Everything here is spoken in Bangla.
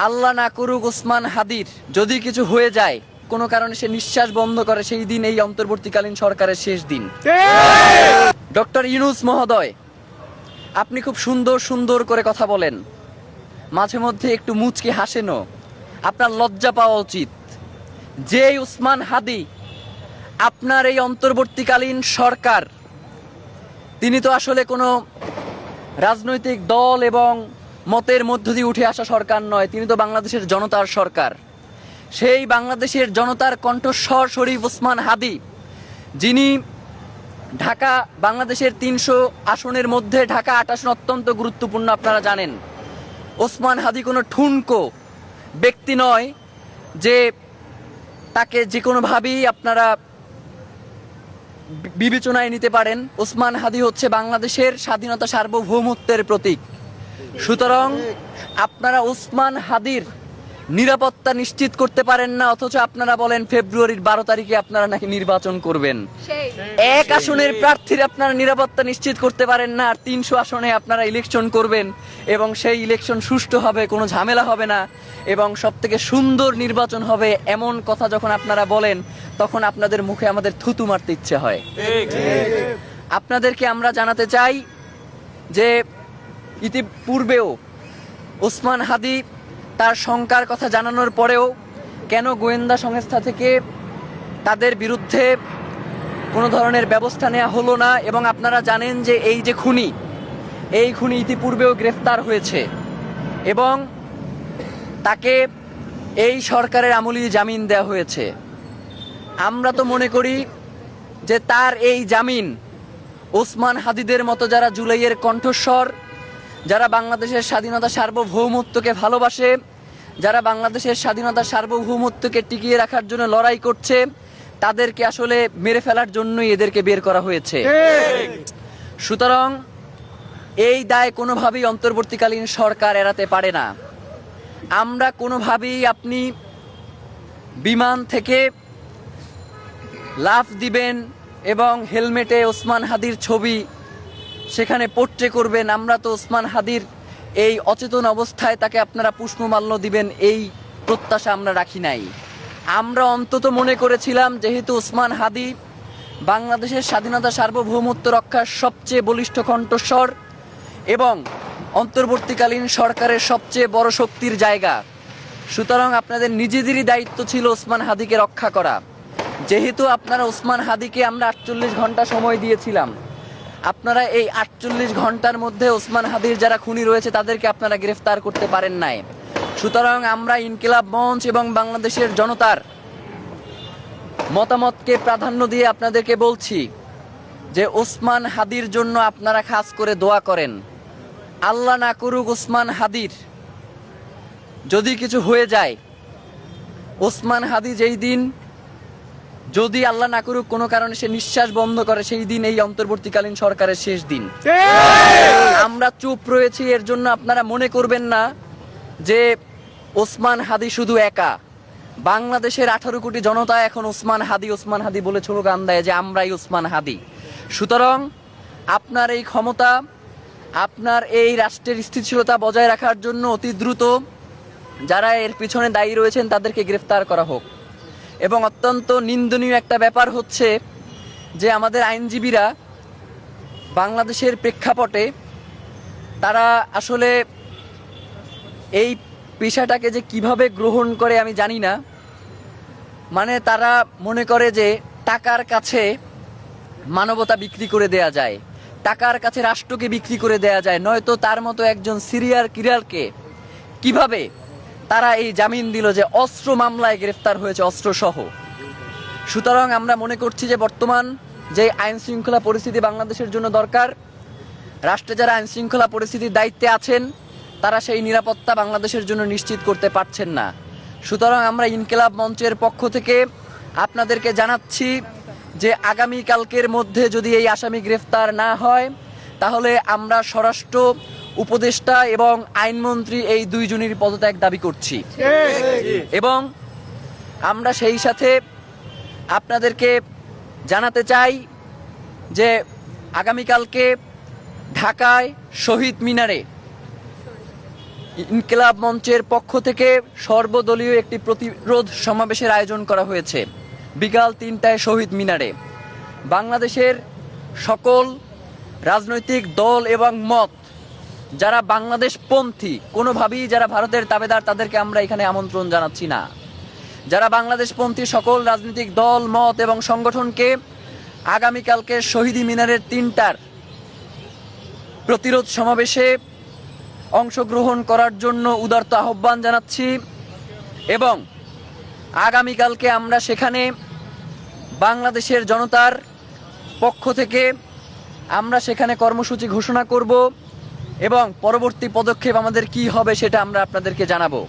আল্লাহ না করুক ওসমান হাদির যদি কিছু হয়ে যায়, কোনো কারণে সে নিঃশ্বাস বন্ধ করে, সেই দিন এই অন্তর্বর্তীকালীন সরকারের শেষ দিন। ডক্টর ইউনূস মহোদয়, আপনি খুব সুন্দর সুন্দর করে কথা বলেন, মাঝে মধ্যে একটু মুচকি হাসেনও, আপনার লজ্জা পাওয়া উচিত। যে ওসমান হাদি আপনার এই অন্তর্বর্তীকালীন সরকার, তিনি তো আসলে কোনো রাজনৈতিক দল এবং মতের মধ্য দিয়ে উঠে আসা সরকার নয়, তিনি তো বাংলাদেশের জনতার সরকার। সেই বাংলাদেশের জনতার কণ্ঠস্বর শরীফ ওসমান হাদি, যিনি ঢাকা, বাংলাদেশের ৩০০ আসনের মধ্যে ঢাকা ৮ আসন অত্যন্ত গুরুত্বপূর্ণ, আপনারা জানেন। ওসমান হাদি কোনো ঠুনকো ব্যক্তি নয় যে তাকে যে কোনোভাবেই আপনারা বিবেচনায় নিতে পারেন। ওসমান হাদি হচ্ছে বাংলাদেশের স্বাধীনতা, সার্বভৌমত্বের প্রতীক। সুতরাং আপনারা ওসমান হাদির নিরাপত্তা নিশ্চিত করতে পারেন না, অথচ আপনারা বলেন ফেব্রুয়ারির 12 তারিখে আপনারা নাকি নির্বাচন করবেন। এক আসনের প্রার্থীর আপনারা নিরাপত্তা নিশ্চিত করতে পারেন না, আর ৩০০ আসনে আপনারা ইলেকশন করবেন এবং সেই ইলেকশন সুষ্ঠু হবে, কোনো ঝামেলা হবে না এবং সবথেকে সুন্দর নির্বাচন হবে, এমন কথা যখন আপনারা বলেন, তখন আপনাদের মুখে আমাদের থুতু মারতে ইচ্ছে হয়। আপনাদেরকে আমরা জানাতে চাই যে ইতিপূর্বেও ওসমান হাদি তার শঙ্কার কথা জানানোর পরেও কেন গোয়েন্দা সংস্থা থেকে তাদের বিরুদ্ধে কোনো ধরনের ব্যবস্থা নেওয়া হলো না। এবং আপনারা জানেন যে এই যে খুনি, এই খুনি ইতিপূর্বেও গ্রেফতার হয়েছে এবং তাকে এই সরকারের আমলেই জামিন দেওয়া হয়েছে। আমরা তো মনে করি যে তার এই জামিন ওসমান হাদিদের মতো যারা জুলাইয়ের কণ্ঠস্বর, যারা বাংলাদেশের স্বাধীনতা সার্বভৌমত্বকে ভালোবাসে, যারা বাংলাদেশের স্বাধীনতা সার্বভৌমত্বকে টিকিয়ে রাখার জন্য লড়াই করছে, তাদেরকে আসলে মেরে ফেলার জন্যই এদেরকে বের করা হয়েছে। সুতরাং এই দায় কোনোভাবেই অন্তর্বর্তীকালীন সরকার এড়াতে পারে না। আমরা কোনোভাবেই আপনি বিমান থেকে লাফ দিবেন এবং হেলমেটে ওসমান হাদির ছবি সেখানে পোট্রে করবেন, আমরা তো ওসমান হাদির এই অচেতন অবস্থায় তাকে আপনারা পুষ্পমাল্য দিবেন, এই প্রত্যাশা আমরা রাখি নাই। আমরা অন্তত মনে করেছিলাম যেহেতু ওসমান হাদি বাংলাদেশের স্বাধীনতা সার্বভৌমত্ব রক্ষার সবচেয়ে বলিষ্ঠ কণ্ঠস্বর এবং অন্তর্বর্তীকালীন সরকারের সবচেয়ে বড় শক্তির জায়গা, সুতরাং আপনাদের নিজেদেরই দায়িত্ব ছিল ওসমান হাদিকে রক্ষা করা। যেহেতু আপনারা ওসমান হাদিকে আমরা 48 ঘন্টা সময় দিয়েছিলাম, আপনারা এই 48 ঘন্টার মধ্যে ওসমান হাদির যারা খুনি রয়েছে তাদেরকে আপনারা গ্রেফতার করতে পারেন নাই। সুতরাং আমরা ইনকিলাব মঞ্চ এবং বাংলাদেশের জনতার মতামতকে প্রাধান্য দিয়ে আপনাদেরকে বলছি যে ওসমান হাদির জন্য আপনারা খাস করে দোয়া করেন। আল্লাহ না করুক ওসমান হাদির যদি কিছু হয়ে যায়, ওসমান হাদি যেই দিন, যদি আল্লাহ না করুক কোনো কারণে সে নিঃশ্বাস বন্ধ করে, সেই দিন এই অন্তর্বর্তীকালীন সরকারের শেষ দিন। আমরা চুপ রয়েছি, এর জন্য আপনারা মনে করবেন না যে ওসমান হাদি শুধু একা। বাংলাদেশের 18 কোটি জনতা এখন ওসমান হাদি ওসমান হাদি বলে স্লোগান দেয় যে আমরাই ওসমান হাদি। সুতরাং আপনার এই ক্ষমতা, আপনার এই রাষ্ট্রের স্থিতিশীলতা বজায় রাখার জন্য অতি দ্রুত যারা এর পিছনে দায়ী রয়েছেন তাদেরকে গ্রেফতার করা হোক। এবং অত্যন্ত নিন্দনীয় একটা ব্যাপার হচ্ছে যে আমাদের আইনজীবীরা বাংলাদেশের প্রেক্ষাপটে তারা আসলে এই পেশাটাকে যে কিভাবে গ্রহণ করে আমি জানি না। মানে তারা মনে করে যে টাকার কাছে মানবতা বিক্রি করে দেয়া যায়, টাকার কাছে রাষ্ট্রকে বিক্রি করে দেয়া যায়, নয়তো তার মতো একজন সিরিয়াল কিলারকে কিভাবে তারা এই জামিন দিল যে অস্ত্র মামলায় গ্রেফতার হয়েছে, অস্ত্র সহ। সুতরাং আমরা মনে করছি যে বর্তমান যে আইন শৃঙ্খলা পরিস্থিতি বাংলাদেশের জন্য দরকার, রাষ্ট্রে যারা আইন শৃঙ্খলা পরিস্থিতির দায়িত্বে আছেন তারা সেই নিরাপত্তা বাংলাদেশের জন্য নিশ্চিত করতে পারছেন না। সুতরাং আমরা ইনকিলাব মঞ্চের পক্ষ থেকে আপনাদেরকে জানাচ্ছি যে আগামীকালকের মধ্যে যদি এই আসামি গ্রেফতার না হয়, তাহলে আমরা স্বরাষ্ট্র উপদেষ্টা এবং আইনমন্ত্রী এই দুইজনের পদত্যাগ দাবি করছি। এবং আমরা সেই সাথে আপনাদেরকে জানাতে চাই যে আগামীকালকে ঢাকায় শহীদ মিনারে ইনকিলাব মঞ্চের পক্ষ থেকে সর্বদলীয় একটি প্রতিরোধ সমাবেশের আয়োজন করা হয়েছে বিকাল 3টায় শহীদ মিনারে। বাংলাদেশের সকল রাজনৈতিক দল এবং মত যারা বাংলাদেশপন্থী, কোনোভাবেই যারা ভারতের তাবেদার, তাদেরকে আমরা এখানে আমন্ত্রণ জানাচ্ছি না। যারা বাংলাদেশপন্থী সকল রাজনৈতিক দল, মত এবং সংগঠনকে আগামীকালকে শহীদ মিনারের 3টার প্রতিরোধ সমাবেশে অংশগ্রহণ করার জন্য উদারত আহ্বান জানাচ্ছি। এবং আগামীকালকে আমরা সেখানে বাংলাদেশের জনতার পক্ষ থেকে আমরা সেখানে কর্মসূচি ঘোষণা করব এবং পরবর্তী পদক্ষেপ আমাদের কি হবে সেটা আমরা আপনাদেরকে জানাবো।